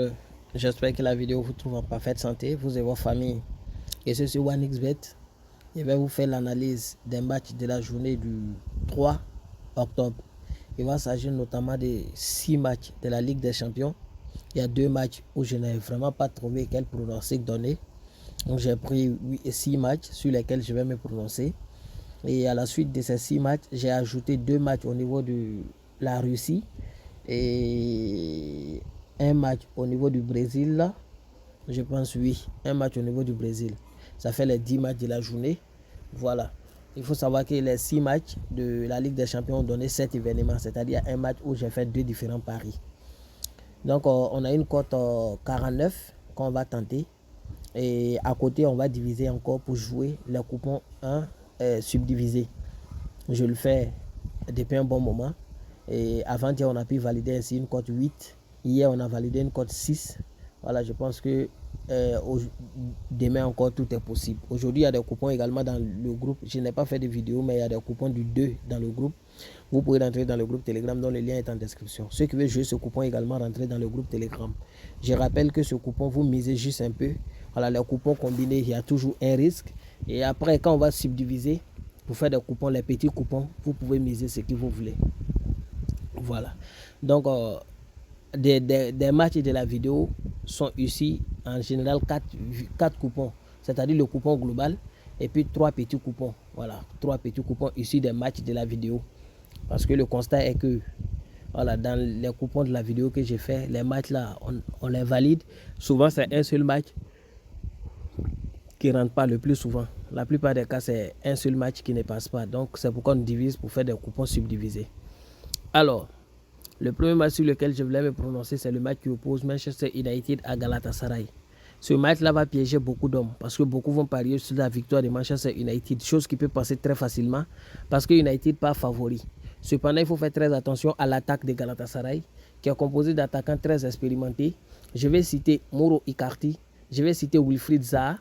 Euh, J'espère que la vidéo vous trouve en parfaite santé, vous et vos familles. Et ce sur OneXBet, je vais vous faire l'analyse des matchs de la journée du 3 octobre. Il va s'agir notamment de 6 matchs de la Ligue des Champions. Il y a 2 matchs où je n'ai vraiment pas trouvé quel pronostic donner. Donc j'ai pris 6 matchs sur lesquels je vais me prononcer. Et à la suite de ces 6 matchs, j'ai ajouté 2 matchs au niveau de la Russie et un match au niveau du Brésil. Là, je pense oui, un match au niveau du Brésil. Ça fait les 10 matchs de la journée. Voilà. Il faut savoir que les 6 matchs de la Ligue des Champions ont donné 7 événements, c'est-à-dire un match où j'ai fait 2 différents paris. Donc on a une cote 49 qu'on va tenter. Et à côté, on va diviser encore pour jouer le coupon 1 subdivisé. Je le fais depuis un bon moment. Et avant-hier, on a pu valider ainsi une cote 8. Hier, on a validé une cote 6. Voilà, je pense que demain encore, tout est possible. Aujourd'hui, il y a des coupons également dans le groupe. Je n'ai pas fait de vidéo, mais il y a des coupons du 2 dans le groupe. Vous pouvez rentrer dans le groupe Telegram dont le lien est en description. Ceux qui veulent jouer ce coupon également, rentrer dans le groupe Telegram. Je rappelle que ce coupon, vous misez juste un peu. Voilà, les coupons combinés, il y a toujours un risque. Et après, quand on va subdiviser, pour faire des coupons, les petits coupons, vous pouvez miser ce que vous voulez. Voilà. Donc, des matchs de la vidéo sont ici en général 4 coupons, c'est-à-dire le coupon global et puis 3 petits coupons. Voilà, 3 petits coupons ici des matchs de la vidéo. Parce que le constat est que voilà, dans les coupons de la vidéo que j'ai fait, les matchs là, on les valide. Souvent, c'est un seul match qui ne rentre pas le plus souvent. La plupart des cas, c'est un seul match qui ne passe pas. Donc, c'est pourquoi on divise pour faire des coupons subdivisés. Alors, le premier match sur lequel je voulais me prononcer, c'est le match qui oppose Manchester United à Galatasaray. Ce match-là va piéger beaucoup d'hommes parce que beaucoup vont parier sur la victoire de Manchester United, chose qui peut passer très facilement parce que United pas favori. Cependant, il faut faire très attention à l'attaque de Galatasaray qui est composée d'attaquants très expérimentés. Je vais citer Mauro Icardi, je vais citer Wilfried Zaha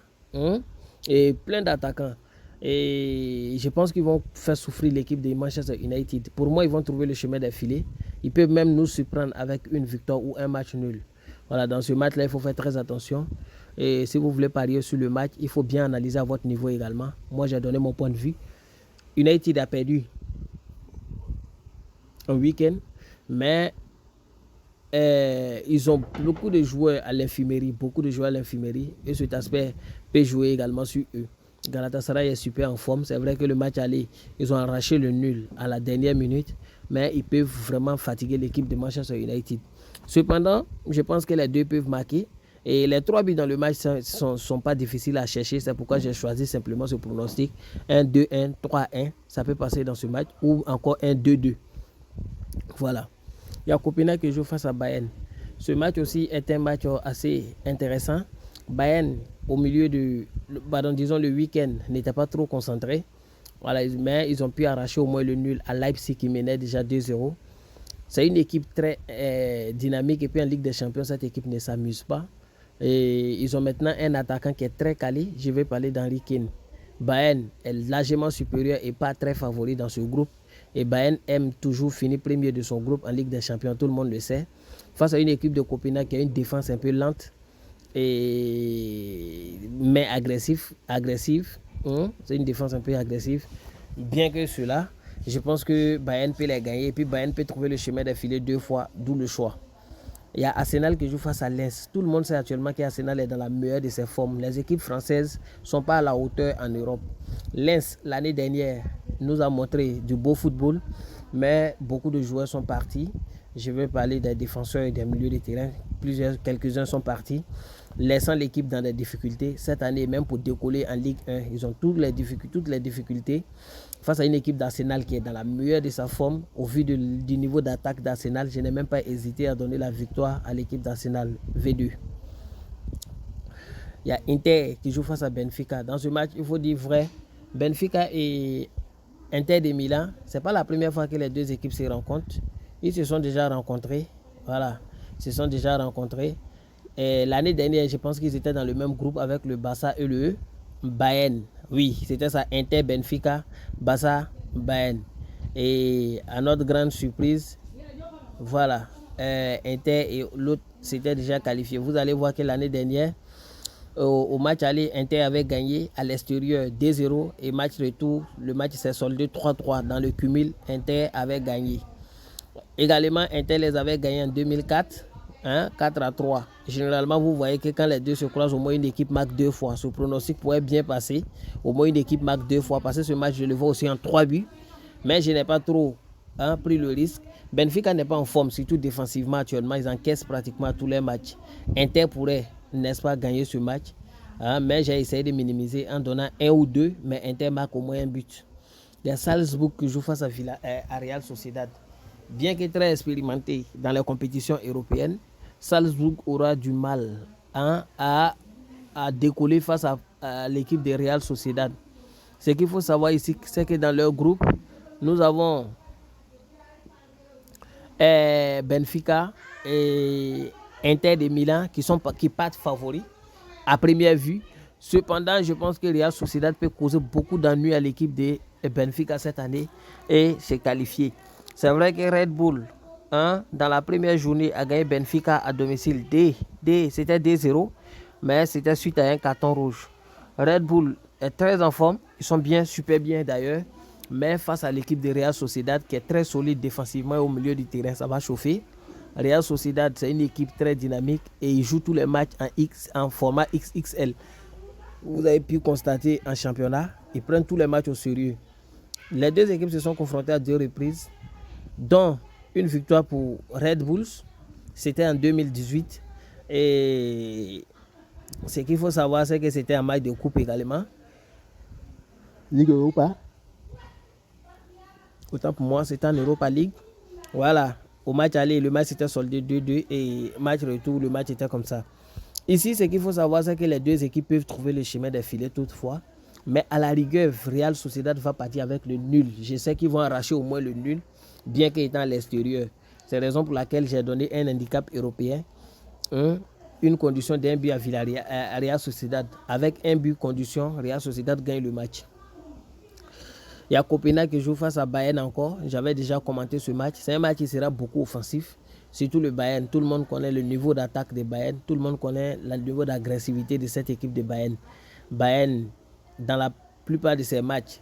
et plein d'attaquants. Et je pense qu'ils vont faire souffrir l'équipe de Manchester United. Pour moi, ils vont trouver le chemin des filets. Ils peuvent même nous surprendre avec une victoire ou un match nul. Voilà, dans ce match-là, il faut faire très attention. Et si vous voulez parier sur le match, il faut bien analyser à votre niveau également. Moi, j'ai donné mon point de vue. United a perdu un week-end, mais ils ont beaucoup de joueurs à l'infirmerie, et cet aspect peut jouer également sur eux. Galatasaray est super en forme. C'est vrai que le match aller, ils ont arraché le nul à la dernière minute, mais ils peuvent vraiment fatiguer l'équipe de Manchester United. Cependant, je pense que les deux peuvent marquer. Et les 3 buts dans le match ne sont pas difficiles à chercher. C'est pourquoi j'ai choisi simplement ce pronostic. 1-2-1, 3-1, ça peut passer dans ce match. Ou encore 1-2-2. Voilà. Il y a Copenhague qui joue face à Bayern. Ce match aussi est un match assez intéressant. Bayern, au milieu de, disons le week-end, n'était pas trop concentré. Voilà, mais ils ont pu arracher au moins le nul à Leipzig qui menait déjà 2-0. C'est une équipe très dynamique et puis en Ligue des Champions, cette équipe ne s'amuse pas. Et ils ont maintenant un attaquant qui est très calé. Je vais parler d'Henry Kane. Bayern est largement supérieur et pas très favori dans ce groupe. Et Bayern aime toujours finir premier de son groupe en Ligue des Champions, tout le monde le sait. Face à une équipe de Copenhague qui a une défense un peu lente, mais agressive. C'est une défense un peu agressive. Bien que cela, je pense que Bayern peut les gagner. Et puis Bayern peut trouver le chemin des filets 2 fois, d'où le choix. Il y a Arsenal qui joue face à Lens. Tout le monde sait actuellement qu'Arsenal est dans la meilleure de ses formes. Les équipes françaises ne sont pas à la hauteur en Europe. Lens, l'année dernière, nous a montré du beau football, mais beaucoup de joueurs sont partis. Je vais parler des défenseurs et des milieux de terrain. Quelques-uns sont partis, laissant l'équipe dans des difficultés. Cette année, même pour décoller en Ligue 1, ils ont toutes les difficultés. Face à une équipe d'Arsenal qui est dans la meilleure de sa forme, au vu du niveau d'attaque d'Arsenal, je n'ai même pas hésité à donner la victoire à l'équipe d'Arsenal V2. Il y a Inter qui joue face à Benfica. Dans ce match, il faut dire vrai, Benfica et Inter de Milan, ce n'est pas la première fois que les deux équipes se rencontrent. Ils se sont déjà rencontrés. Voilà, ils se sont déjà rencontrés. L'année dernière, je pense qu'ils étaient dans le même groupe avec le Barça et le Bayern. Oui, c'était ça, Inter, Benfica, Barça, Bayern. Et à notre grande surprise, voilà, Inter et l'autre s'était déjà qualifié. Vous allez voir que l'année dernière, au match aller, Inter avait gagné à l'extérieur 2-0 et match retour, le match s'est soldé 3-3. Dans le cumul, Inter avait gagné. Également, Inter les avait gagnés en 2004, 4-3. Généralement, vous voyez que quand les deux se croisent, au moins une équipe marque 2 fois. Ce pronostic pourrait bien passer. Au moins une équipe marque 2 fois. Parce que ce match, je le vois aussi en 3 buts. Mais je n'ai pas trop pris le risque. Benfica n'est pas en forme, surtout défensivement actuellement. Ils encaissent pratiquement tous les matchs. Inter pourrait, n'est-ce pas, gagner ce match. Mais j'ai essayé de minimiser en donnant 1 ou 2. Mais Inter marque au moins un but. Il y a Salzbourg qui joue face à Real Sociedad. Bien que très expérimenté dans les compétitions européennes, Salzbourg aura du mal à décoller face à l'équipe de Real Sociedad. Ce qu'il faut savoir ici, c'est que dans leur groupe, nous avons Benfica et Inter de Milan qui partent favoris à première vue. Cependant, je pense que Real Sociedad peut causer beaucoup d'ennuis à l'équipe de Benfica cette année et se qualifier. C'est vrai que Red Bull, dans la première journée, a gagné Benfica à domicile. C'était 2-0, mais c'était suite à un carton rouge. Red Bull est très en forme. Ils sont bien, super bien d'ailleurs. Mais face à l'équipe de Real Sociedad qui est très solide défensivement et au milieu du terrain, ça va chauffer. Real Sociedad, c'est une équipe très dynamique et ils jouent tous les matchs en format XXL. Vous avez pu constater en championnat, ils prennent tous les matchs au sérieux. Les deux équipes se sont confrontées à 2 reprises, dont une victoire pour Red Bulls, c'était en 2018. Et ce qu'il faut savoir, c'est que c'était un match de coupe également. Ligue Europa. Autant pour moi, c'était en Europa League. Voilà, au match aller, le match était soldé 2-2 et match retour, le match était comme ça. Ici, ce qu'il faut savoir, c'est que les deux équipes peuvent trouver le chemin des filets toutefois. Mais à la rigueur, Real Sociedad va partir avec le nul. Je sais qu'ils vont arracher au moins le nul, bien qu'étant à l'extérieur. C'est la raison pour laquelle j'ai donné un handicap européen. Une condition d'un but à Real Sociedad. Avec un but condition, Real Sociedad gagne le match. Il y a Copenhague qui joue face à Bayern encore. J'avais déjà commenté ce match. C'est un match qui sera beaucoup offensif. Surtout le Bayern. Tout le monde connaît le niveau d'attaque de Bayern. Tout le monde connaît le niveau d'agressivité de cette équipe de Bayern. Bayern, dans la plupart de ses matchs,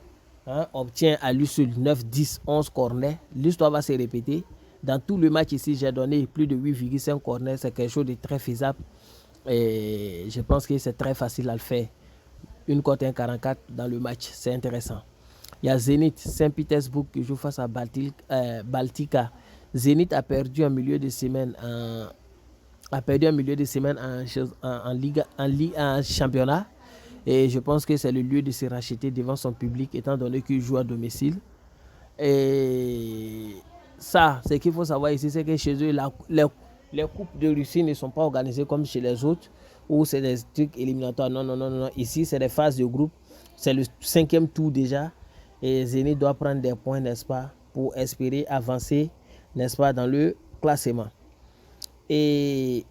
obtient à lui seul 9, 10, 11 corners. L'histoire va se répéter. Dans tout le match ici, j'ai donné plus de 8,5 corners. C'est quelque chose de très faisable. Et je pense que c'est très facile à le faire. Une cote 1,44 dans le match. C'est intéressant. Il y a Zenit Saint-Pétersbourg qui joue face à Baltica. Zenit a perdu en milieu de semaine en championnat. Et je pense que c'est le lieu de se racheter devant son public étant donné qu'il joue à domicile. Et ça, ce qu'il faut savoir ici, c'est que chez eux, les coupes de Russie ne sont pas organisées comme chez les autres où c'est des trucs éliminatoires. Non. Ici, c'est des phases de groupe. C'est le 5e tour déjà. Et Zenit doit prendre des points, n'est-ce pas, pour espérer avancer, n'est-ce pas, dans le classement. Et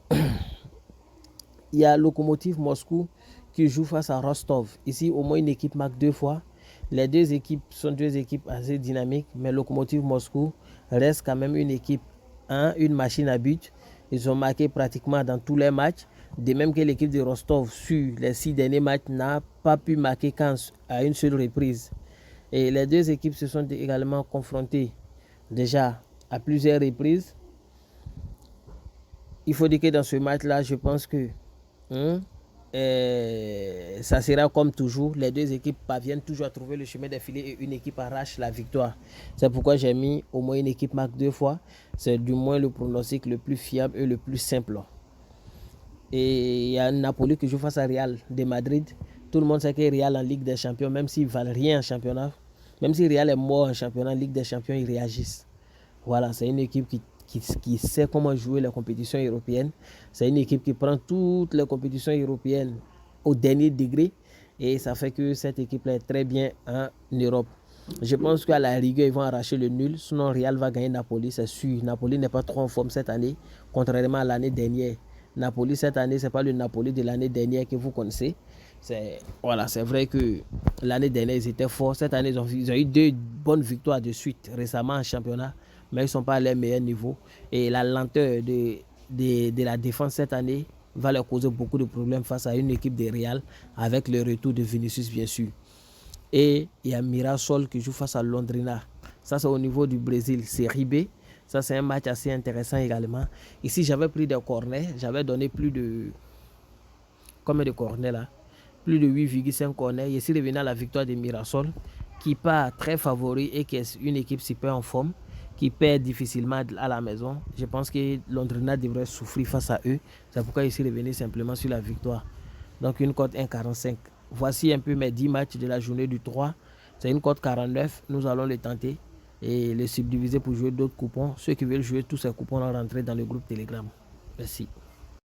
il y a Lokomotiv Moscou qui joue face à Rostov. Ici, au moins une équipe marque 2 fois. Les deux équipes sont 2 équipes assez dynamiques, mais Lokomotiv Moscou reste quand même une équipe, une machine à but. Ils ont marqué pratiquement dans tous les matchs. De même que l'équipe de Rostov, sur les 6 derniers matchs, n'a pas pu marquer qu'à une seule reprise. Et les deux équipes se sont également confrontées déjà à plusieurs reprises. Il faut dire que dans ce match-là, je pense que ça sera comme toujours. Les deux équipes parviennent toujours à trouver le chemin des filets et une équipe arrache la victoire. C'est pourquoi j'ai mis au moins une équipe marque 2 fois. C'est du moins le pronostic le plus fiable et le plus simple. Et il y a Napoli qui joue face à Real de Madrid. Tout le monde sait que Real en Ligue des Champions, même s'ils ne valent rien en championnat, même si Real est mort en championnat, en Ligue des Champions, ils réagissent. Voilà, c'est une équipe qui sait comment jouer les compétitions européennes. C'est une équipe qui prend toutes les compétitions européennes au dernier degré. Et ça fait que cette équipe-là est très bien en Europe. Je pense qu'à la rigueur, ils vont arracher le nul. Sinon, Real va gagner Napoli, c'est sûr. Napoli n'est pas trop en forme cette année, contrairement à l'année dernière. Napoli, cette année, ce n'est pas le Napoli de l'année dernière que vous connaissez. C'est vrai que l'année dernière, ils étaient forts. Cette année, ils ont eu 2 bonnes victoires de suite récemment en championnat. mais ils ne sont pas à leur meilleur niveau. Et la lenteur de la défense cette année va leur causer beaucoup de problèmes face à une équipe de Real, avec le retour de Vinicius, bien sûr. Et il y a Mirassol qui joue face à Londrina. Ça, c'est au niveau du Brésil, Série B. Ça, c'est un match assez intéressant également. Ici, j'avais pris des corners. J'avais donné plus de... Combien de corners là? Plus de 8,5 corners. Ici, revenu à la victoire de Mirassol, qui part très favori et qui est une équipe super en forme, qui perd difficilement à la maison. Je pense que Londrina devrait souffrir face à eux. C'est pourquoi ici, revenu simplement sur la victoire. Donc, une cote 1,45. Voici un peu mes 10 matchs de la journée du 3. C'est une cote 49. Nous allons les tenter et les subdiviser pour jouer d'autres coupons. Ceux qui veulent jouer tous ces coupons vont rentrer dans le groupe Telegram. Merci.